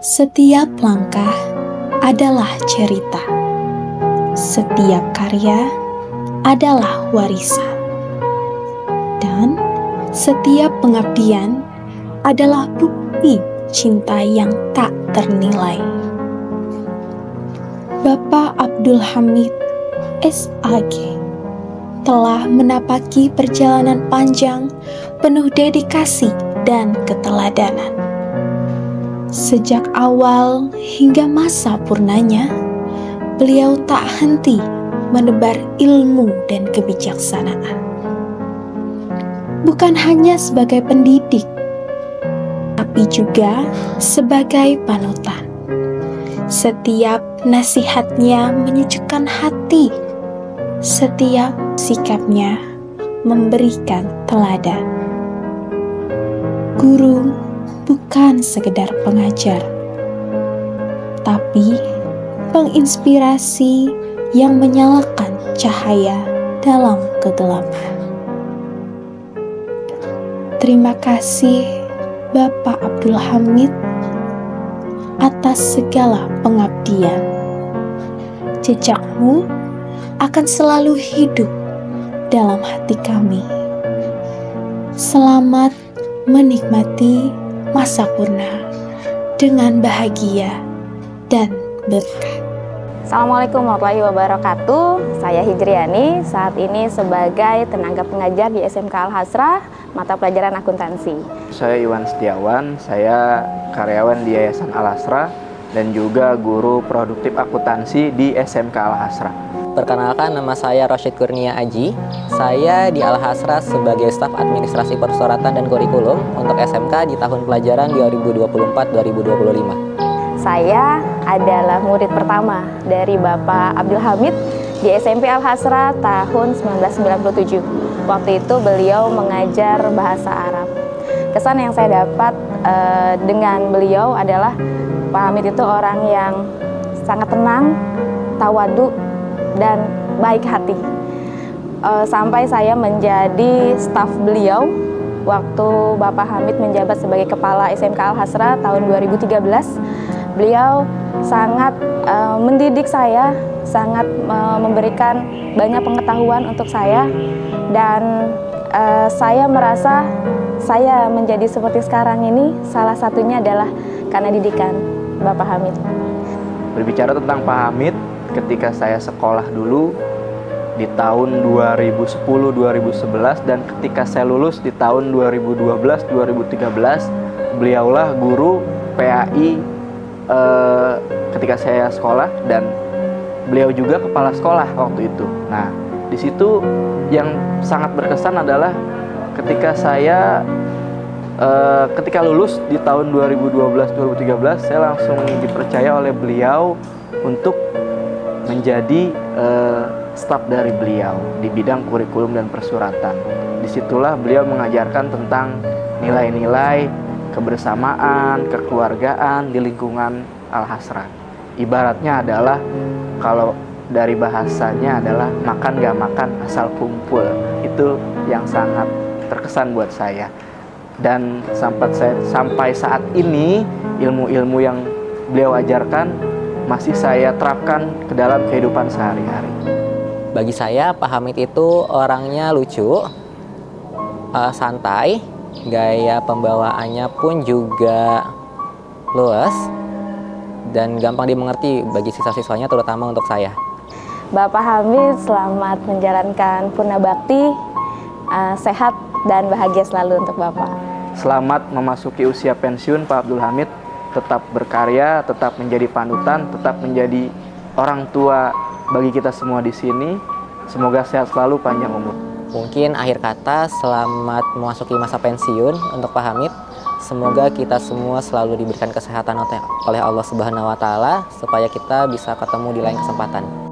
Setiap langkah adalah cerita. Setiap karya adalah warisan. Dan setiap pengabdian adalah bukti cinta yang tak ternilai. Bapak Abdul Hamid SAG telah menapaki perjalanan panjang penuh dedikasi dan keteladanan. Sejak awal hingga masa purnanya, beliau tak henti menebar ilmu dan kebijaksanaan. Bukan hanya sebagai pendidik, tapi juga sebagai panutan. Setiap nasihatnya menyejukkan hati, setiap sikapnya memberikan teladan. Guru bukan sekedar pengajar, tapi penginspirasi yang menyalakan cahaya dalam kegelapan. Terima kasih Bapak Abdul Hamid atas segala pengabdian. Jejakmu akan selalu hidup dalam hati kami. Selamat menikmati masa purna dengan bahagia dan berkah. Assalamualaikum warahmatullahi wabarakatuh. Saya Hijriani, saat ini sebagai tenaga pengajar di SMK Al-Hasrah, mata pelajaran akuntansi. Saya Iwan Setiawan, saya karyawan di Yayasan Al-Hasrah dan juga guru produktif akuntansi di SMK Al-Hasrah. Perkenalkan, nama saya Rosyid Kurnia Aji. Saya di Al-Hasrah sebagai staf administrasi persuratan dan kurikulum untuk SMK di tahun pelajaran 2024-2025. Saya adalah murid pertama dari Bapak Abdul Hamid di SMP Al-Hasrah tahun 1997. Waktu itu beliau mengajar bahasa Arab. Kesan yang saya dapat dengan beliau adalah Pak Hamid itu orang yang sangat tenang, tawadu, dan baik hati. Sampai saya menjadi staf beliau waktu Bapak Hamid menjabat sebagai kepala SMK Al-Hasrah tahun 2013. Beliau sangat mendidik saya, sangat memberikan banyak pengetahuan untuk saya, dan saya merasa saya menjadi seperti sekarang ini salah satunya adalah karena didikan Bapak Hamid. Berbicara tentang Pak Hamid, ketika saya sekolah dulu di tahun 2010-2011 dan ketika saya lulus di tahun 2012-2013, beliaulah guru PAI ketika saya sekolah dan beliau juga kepala sekolah waktu itu. Nah, di situ yang sangat berkesan adalah ketika saya ketika lulus di tahun 2012-2013, saya langsung dipercaya oleh beliau untuk menjadi staf dari beliau di bidang kurikulum dan persuratan. Disitulah beliau mengajarkan tentang nilai-nilai kebersamaan, kekeluargaan di lingkungan Al-Hasrah. Ibaratnya adalah, kalau dari bahasanya adalah makan gak makan asal kumpul. Itu yang sangat terkesan buat saya. Dan sampai saat ini ilmu-ilmu yang beliau ajarkan masih saya terapkan ke dalam kehidupan sehari-hari. Bagi saya, Pak Hamid itu orangnya lucu, santai, gaya pembawaannya pun juga luas dan gampang dimengerti bagi siswa-siswanya, terutama untuk saya. Bapak Hamid selamat menjalankan purna bakti, sehat dan bahagia selalu untuk Bapak. Selamat memasuki usia pensiun Pak Abdul Hamid, tetap berkarya, tetap menjadi panutan, tetap menjadi orang tua bagi kita semua di sini. Semoga sehat selalu, panjang umur. Mungkin akhir kata, selamat memasuki masa pensiun untuk Pak Hamid. Semoga kita semua selalu diberikan kesehatan oleh Allah Subhanahu wa Ta'ala supaya kita bisa ketemu di lain kesempatan.